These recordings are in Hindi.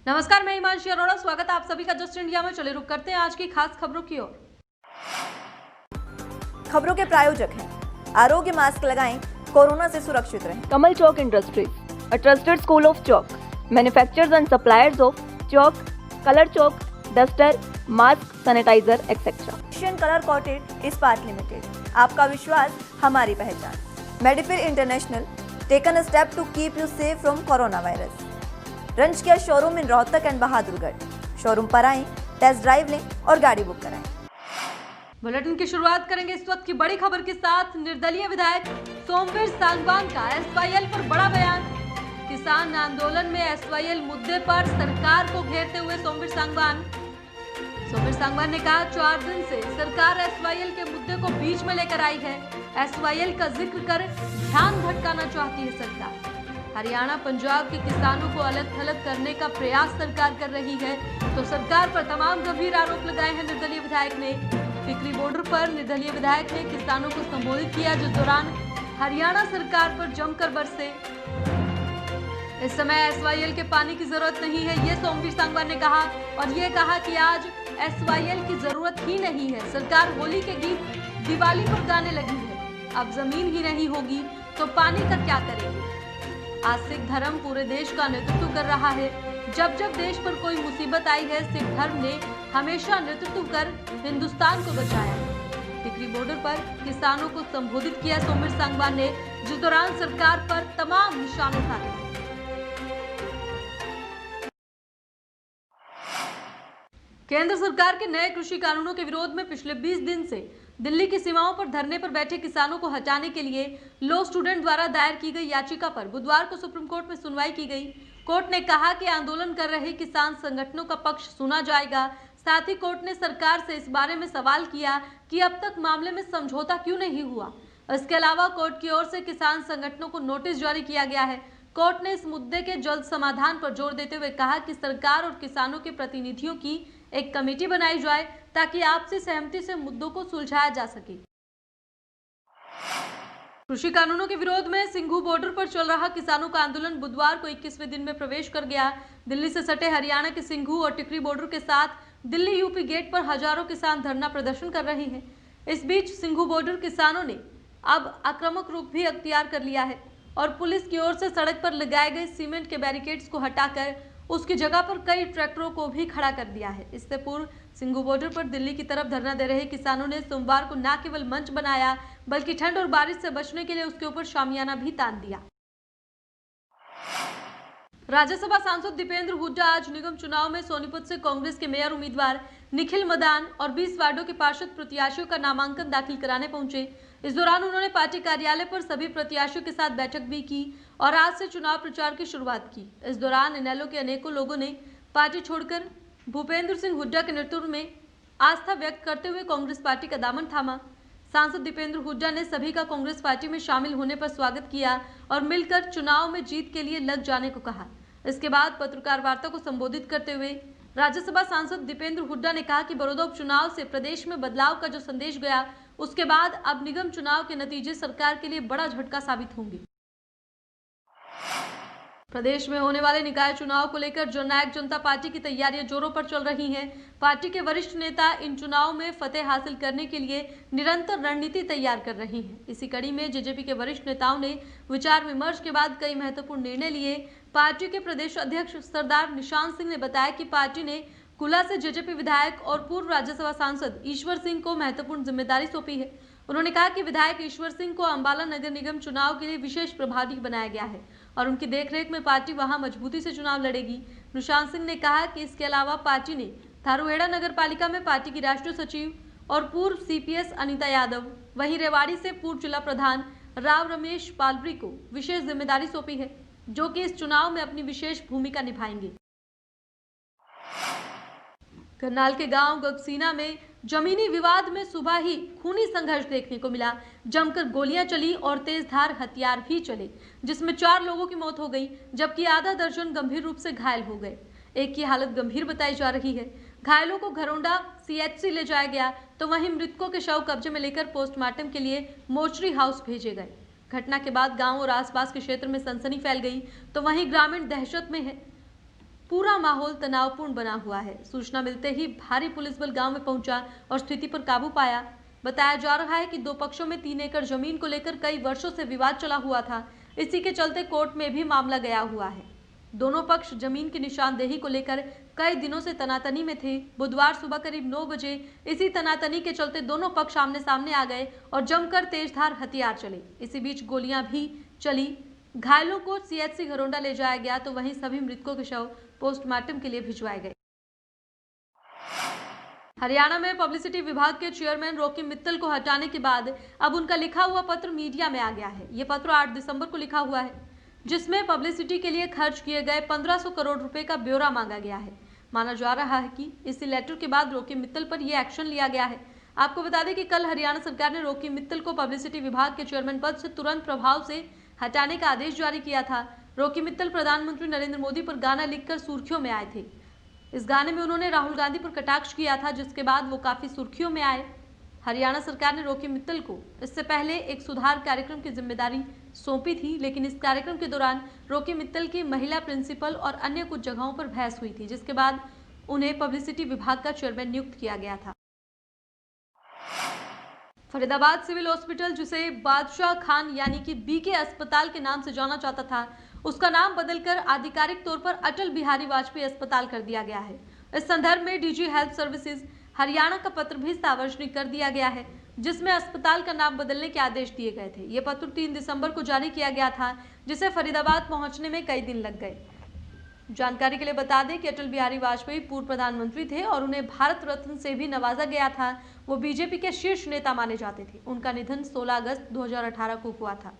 नमस्कार, मैं हिमांशी अरोड़ा। स्वागत है आप सभी का जस्ट इंडिया में। चले रुक करते हैं आज की खास खबरों की ओर। खबरों के प्रायोजक हैं आरोग्य मास्क लगाएं, कोरोना से सुरक्षित रहें। Kamal Chalk Industries, a trusted school of chalk, manufacturers and suppliers of chalk, color chalk, duster, mask, sanitizer, etc. Asian colour coated Ispat Limited, आपका विश्वास हमारी पहचान। Medifir International, taken a step to keep you safe from corona virus. रंज care showroom in Rohtak and Bahadurgarh. Showroom पर आएं, टेस्ट ड्राइव लें और गाड़ी बुक कराएं। बुलेटिन की शुरुआत करेंगे इस वक्त की बड़ी खबर के साथ। निर्दलीय विधायक सोमवीर सांगवान का एसवाईएल पर बड़ा बयान। किसान आंदोलन में एसवाईएल मुद्दे पर सरकार को घेरते हुए सोमवीर सांगवान ने कहा, 4 दिन से सरकार एसवाईएल के मुद्दे को बीच में लेकर आई है। एसवाईएल का जिक्र कर ध्यान भटकाना चाहती है सरकार। हरियाणा पंजाब के किसानों को अलग थलग करने का प्रयास सरकार कर रही है, तो सरकार पर तमाम गंभीर आरोप लगाए हैं निर्दलीय विधायक ने। टिकरी बॉर्डर पर निर्दलीय विधायक ने किसानों को संबोधित किया, जिस दौरान हरियाणा सरकार पर जमकर बरसे। इस समय एसवाईएल के पानी की जरूरत नहीं है, ये सोमवीर सांगवान ने कहा, और ये कहा कि आज एसवाईएल की जरूरत ही नहीं है। सरकार होली के गीत दिवाली पर गाने लगी है। अब जमीन ही नहीं होगी तो पानी का क्या करेंगे। आज सिख धर्म पूरे देश का नेतृत्व कर रहा है। जब जब देश पर कोई मुसीबत आई है, सिख धर्म ने हमेशा नेतृत्व कर हिंदुस्तान को बचाया है। टिकरी बॉर्डर पर किसानों को संबोधित किया सोमवीर सांगवान ने, जिस दौरान सरकार पर तमाम निशाने साधे। केंद्र सरकार के नए कृषि कानूनों के विरोध में पिछले 20 दिन से दिल्ली की सीमाओं पर धरने पर बैठे किसानों को हटाने के लिए लॉ स्टूडेंट द्वारा दायर की गई याचिका पर बुधवार को सुप्रीम कोर्ट में सुनवाई की गई। कोर्ट ने कहा कि आंदोलन कर रहे किसान संगठनों का पक्ष सुना जाएगा। साथ ही कोर्ट ने सरकार से इस बारे में सवाल किया कि अब तक मामले में समझौता क्यों नहीं हुआ। इसके अलावा कोर्ट की ओर से किसान संगठनों को नोटिस जारी किया गया है। कोर्ट ने इस मुद्दे के जल्द समाधान पर जोर देते हुए कहा कि सरकार और किसानों के प्रतिनिधियों की एक कमेटी बनाई जाए ताकि आपसी सहमति से मुद्दों को सुलझाया जा सके। कृषि कानूनों के विरोध में सिंघू बॉर्डर पर चल रहा किसानों का आंदोलन बुधवार को 21वें दिन में प्रवेश कर गया। दिल्ली से सटे हरियाणा के सिंघू और टिकरी बॉर्डर के साथ दिल्ली यूपी गेट पर हजारों किसान धरना प्रदर्शन कर रहे हैं। इस बीच सिंघू बॉर्डर किसानों ने अब आक्रामक रूप भी अख्तियार कर लिया है और पुलिस की ओर से सड़क पर लगाए गए सीमेंट के बैरिकेड्स को हटाकर उसकी जगह पर कई ट्रैक्टरों को भी खड़ा कर दिया है। इससे पूर्व सिंघू बॉर्डर पर दिल्ली की तरफ धरना दे रहे किसानों ने सोमवार को न केवल मंच बनाया, बल्कि ठंड और बारिश से बचने के लिए उसके ऊपर शामियाना भी तान दिया। राज्यसभा सांसद दीपेंद्र हुड्डा आज निगम चुनाव में सोनीपत से कांग्रेस के मेयर उम्मीदवार निखिल मदान और 20 वार्डों के पार्षद प्रत्याशियों का नामांकन दाखिल कराने पहुंचे। इस दौरान उन्होंने पार्टी कार्यालय पर सभी प्रत्याशियों के साथ बैठक भी की और आज से चुनाव प्रचार की शुरुआत की। इस दौरान इनेलो के अनेकों लोगों ने पार्टी छोड़कर भूपेंद्र सिंह हुड्डा के नेतृत्व में आस्था व्यक्त करते हुए कांग्रेस पार्टी का दामन थामा। सांसद दीपेंद्र हुड्डा ने सभी का कांग्रेस पार्टी में शामिल होने पर स्वागत किया और मिलकर चुनाव में जीत के लिए लग जाने को कहा। इसके बाद पत्रकार वार्ता को संबोधित करते हुए राज्यसभा सांसद दीपेंद्र हुड्डा ने कहा कि बड़ौदा उपचुनाव से प्रदेश में बदलाव का जो संदेश गया, उसके बाद अब निगम चुनाव के नतीजे सरकार के लिए बड़ा झटका साबित होंगे। प्रदेश में होने वाले निकाय चुनाव को लेकर जननायक जनता पार्टी की तैयारियां जोरों पर चल रही हैं। पार्टी के वरिष्ठ नेता इन चुनाव में फतेह हासिल करने के लिए निरंतर रणनीति तैयार कर रही हैं। इसी कड़ी में जेजेपी के वरिष्ठ नेताओं ने विचार विमर्श के बाद कई महत्वपूर्ण निर्णय लिए। पार्टी के प्रदेश अध्यक्ष सरदार निशांत सिंह ने बताया कि पार्टी ने कुला से जेजेपी विधायक और पूर्व राज्यसभा सांसद ईश्वर सिंह को महत्वपूर्ण जिम्मेदारी सौंपी है। उन्होंने कहा कि विधायक ईश्वर सिंह को अंबाला नगर निगम चुनाव के लिए विशेष प्रभारी बनाया गया है और उनकी देखरेख में पार्टी वहां मजबूती से चुनाव लड़ेगी। निशांत सिंह ने कहा कि इसके अलावा पार्टी ने थारूहेड़ा नगर पालिका में पार्टी की राष्ट्रीय सचिव और पूर्व सीपीएस अनीता यादव, वहीं रेवाड़ी से पूर्व जिला प्रधान राव रमेश पालरी को विशेष जिम्मेदारी सौंपी है, जो कि इस चुनाव में अपनी विशेष भूमिका निभाएंगे। करनाल के गांव गगसीना में जमीनी विवाद में सुबह ही खूनी संघर्ष देखने को मिला। जमकर गोलियां चली और तेजधार हथियार भी चले, जिसमें 4 लोगों की मौत हो गई, जबकि आधा दर्जन गंभीर रूप से घायल हो गए। एक की हालत गंभीर बताई जा रही है। घायलों को घरौंडा सीएचसी ले जाया गया, तो वहीं मृतकों के शव कब्जे में लेकर पोस्टमार्टम के लिए मोर्चरी हाउस भेजे गए। घटना के बाद गांव और आसपास के क्षेत्र में सनसनी फैल गई, तो वहीं ग्रामीण दहशत में है। पूरा माहौल तनावपूर्ण बना हुआ है। सूचना मिलते ही भारी पुलिस बल गांव में पहुंचा और स्थिति पर काबू पाया। बताया जा रहा है कि दो पक्षों में 3 एकड़ जमीन को लेकर कई वर्षों से विवाद चला हुआ था। इसी के चलते कोर्ट में भी मामला गया हुआ है। दोनों पक्ष जमीन की निशानदेही को लेकर कई दिनों से तनातनी में थे। बुधवार सुबह करीब 9 बजे इसी तनातनी के चलते दोनों पक्ष आमने सामने आ गए और जमकर तेजधार हथियार चले। इसी बीच गोलियां भी चली। घायलों को सीएचसी घरोंडा ले जाया गया तो वहीं सभी मृतकों के शव पोस्टमार्टम के लिए भिजवाए गए। हरियाणा में पब्लिसिटी विभाग के चेयरमैन रॉकी मित्तल को हटाने के बाद अब उनका लिखा हुआ पत्र मीडिया में आ गया है। ये पत्र 8 दिसंबर को लिखा हुआ है, जिसमें पब्लिसिटी के लिए खर्च किए गए 1500 करोड़ रुपए का ब्यौरा मांगा गया है। माना जा रहा है कि इस लेटर के बाद रॉकी मित्तल पर यह एक्शन लिया गया है। आपको बता दें कि कल हरियाणा सरकार ने रॉकी मित्तल को पब्लिसिटी विभाग के चेयरमैन पद से तुरंत प्रभाव से हटाने का आदेश जारी किया था। रॉकी मित्तल प्रधानमंत्री नरेंद्र मोदी पर गाना लिखकर सुर्खियों में आए थे। इस गाने में उन्होंने राहुल गांधी पर कटाक्ष किया था, जिसके बाद वो काफी सुर्खियों में आए। हरियाणा सरकार ने रॉकी मित्तल को इससे पहले एक सुधार कार्यक्रम की जिम्मेदारी सौंपी थी, लेकिन इस कार्यक्रम के दौरान रॉकी मित्तल की महिला प्रिंसिपल और अन्य कुछ जगहों पर बहस हुई थी, जिसके बाद उन्हें पब्लिसिटी विभाग का चेयरमैन नियुक्त किया गया था। फरीदाबाद सिविल हॉस्पिटल, जिसे बादशाह खान यानी कि बीके अस्पताल के नाम से जाना जाता था, उसका नाम बदलकर आधिकारिक तौर पर अटल बिहारी वाजपेयी अस्पताल कर दिया गया है। इस संदर्भ में डीजी हेल्थ सर्विसेज हरियाणा का पत्र भी सार्वजनिक कर दिया गया है, जिसमें अस्पताल का नाम बदलने के आदेश दिए गए थे। ये पत्र 3 दिसंबर को जारी किया गया था, जिसे फरीदाबाद पहुंचने में कई दिन लग गए। जानकारी के लिए बता दें कि अटल बिहारी वाजपेयी पूर्व प्रधानमंत्री थे और उन्हें भारत रत्न से भी नवाजा गया था। वो बीजेपी के शीर्ष नेता माने जाते थे। उनका निधन 16 अगस्त 2018 को हुआ था।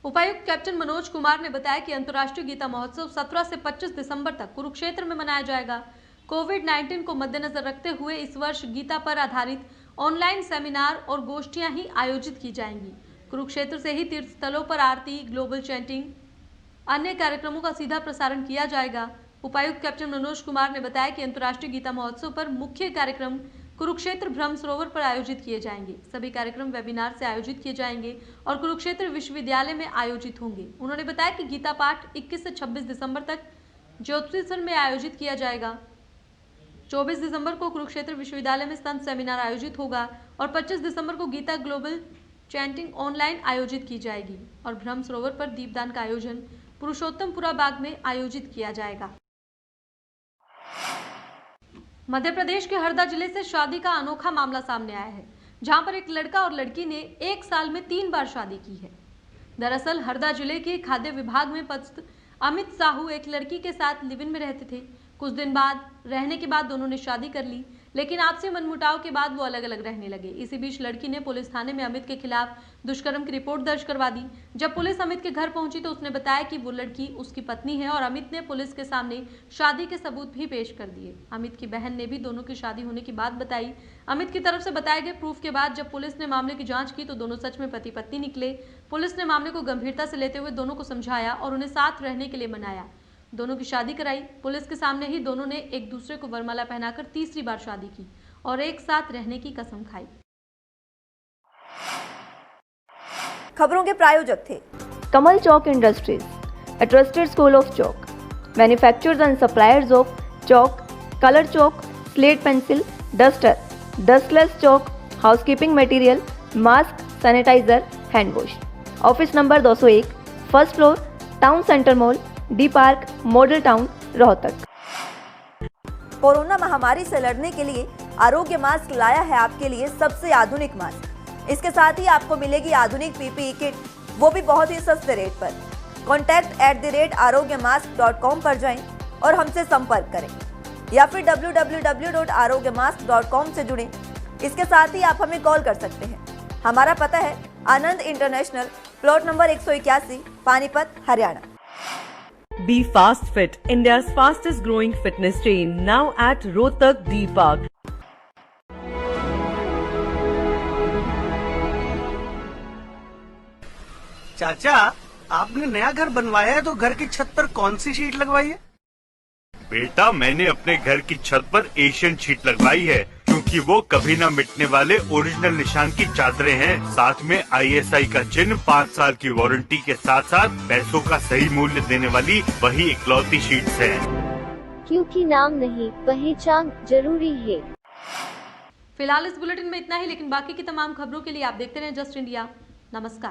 उपायुक्त कैप्टन मनोज कुमार ने बताया कि अंतर्राष्ट्रीय गीता महोत्सव 17 से 25 दिसंबर तक कुरुक्षेत्र में मनाया जाएगा। कोविड-19 को मद्देनजर रखते हुए इस वर्ष गीता पर आधारित ऑनलाइन सेमिनार और गोष्ठियां ही आयोजित की जाएंगी। कुरुक्षेत्र से ही तीर्थ स्थलों पर आरती, ग्लोबल चैंटिंग, अन्य कार्यक्रमों का सीधा प्रसारण किया जाएगा। उपायुक्त कैप्टन मनोज कुमार ने बताया कि अंतर्राष्ट्रीय गीता महोत्सव पर मुख्य कार्यक्रम कुरुक्षेत्र ब्रह्म सरोवर पर आयोजित किए जाएंगे। सभी कार्यक्रम वेबिनार से आयोजित किए जाएंगे और कुरुक्षेत्र विश्वविद्यालय में आयोजित होंगे। उन्होंने बताया कि गीता पाठ 21 से 26 दिसंबर तक ज्योतिषर में आयोजित किया जाएगा। 24 दिसंबर को कुरुक्षेत्र विश्वविद्यालय में स्तंभ सेमिनार आयोजित होगा और 25 दिसंबर को गीता ग्लोबल चैंटिंग ऑनलाइन आयोजित की जाएगी और ब्रह्म सरोवर पर दीपदान का आयोजन पुरुषोत्तमपुरा बाग में आयोजित किया जाएगा। मध्य प्रदेश के हरदा जिले से शादी का अनोखा मामला सामने आया है, जहां पर एक लड़का और लड़की ने एक साल में 3 बार शादी की है। दरअसल हरदा जिले के खाद्य विभाग में पदस्थ अमित साहू एक लड़की के साथ लिव इन में रहते थे। कुछ दिन बाद रहने के बाद दोनों ने शादी कर ली, लेकिन आपसी मनमुटाव के बाद वो अलग अलग रहने लगे। इसी बीच लड़की ने पुलिस थाने में अमित के खिलाफ दुष्कर्म की रिपोर्ट दर्ज करवा दी। जब पुलिस अमित के घर पहुंची तो उसने बताया कि वो लड़की उसकी पत्नी है और अमित ने पुलिस के सामने शादी के सबूत भी पेश कर दिए। अमित की बहन ने भी दोनों की शादी होने की बात बताई। अमित की तरफ से बताए गए प्रूफ के बाद जब पुलिस ने मामले की जाँच की तो दोनों सच में पति पत्नी निकले। पुलिस ने मामले को गंभीरता से लेते हुए दोनों को समझाया और उन्हें साथ रहने के लिए मनाया। दोनों की शादी कराई। पुलिस के सामने ही दोनों ने एक दूसरे को वरमाला पहनाकर तीसरी बार शादी की और एक साथ रहने की कसम खाई। खबरों के प्रायोजक थे कमल चौक industries, a trusted school of chalk, manufacturers and suppliers of chalk, color chalk, slate pencil, duster, dustless chalk, housekeeping material, mask, sanitizer, hand wash. Office number 201, first floor, town centre mall, D park, model town, Rohtak. Corona महामारी से लड़ने के लिए आरोग्य मास्क लाया है आपके लिए सबसे आधुनिक मास्क। इसके साथ ही आपको मिलेगी आधुनिक पीपीई किट, वो भी बहुत ही सस्ते रेट पर। contact@arogyamask.com पर जाएं और हमसे संपर्क करें या फिर www.arogyamask.com से जुड़ें। इसके साथ ही आप हमें कॉल कर सकते हैं। हमारा पता है Anand International, plot number 181, Panipat, Haryana. Be Fast Fit, India's fastest growing fitness chain, now at Rohtak D Park. चाचा, आपने नया घर बनवाया है तो घर की छत पर कौन सी शीट लगवाई है? बेटा, मैंने अपने घर की छत पर एशियन शीट लगवाई है, क्योंकि क्योंकि वो कभी न मिटने वाले ओरिजिनल निशान की चादरें हैं। साथ में ISI का चिन्ह, 5 साल की वारंटी के साथ साथ पैसों का सही मूल्य देने वाली वही इकलौती शीट्स है। क्योंकि नाम नहीं, पहचान जरूरी है। फिलहाल इस बुलेटिन में इतना ही, लेकिन बाकी की तमाम खबरों के लिए आप देखते रहें जस्ट इंडिया। नमस्कार।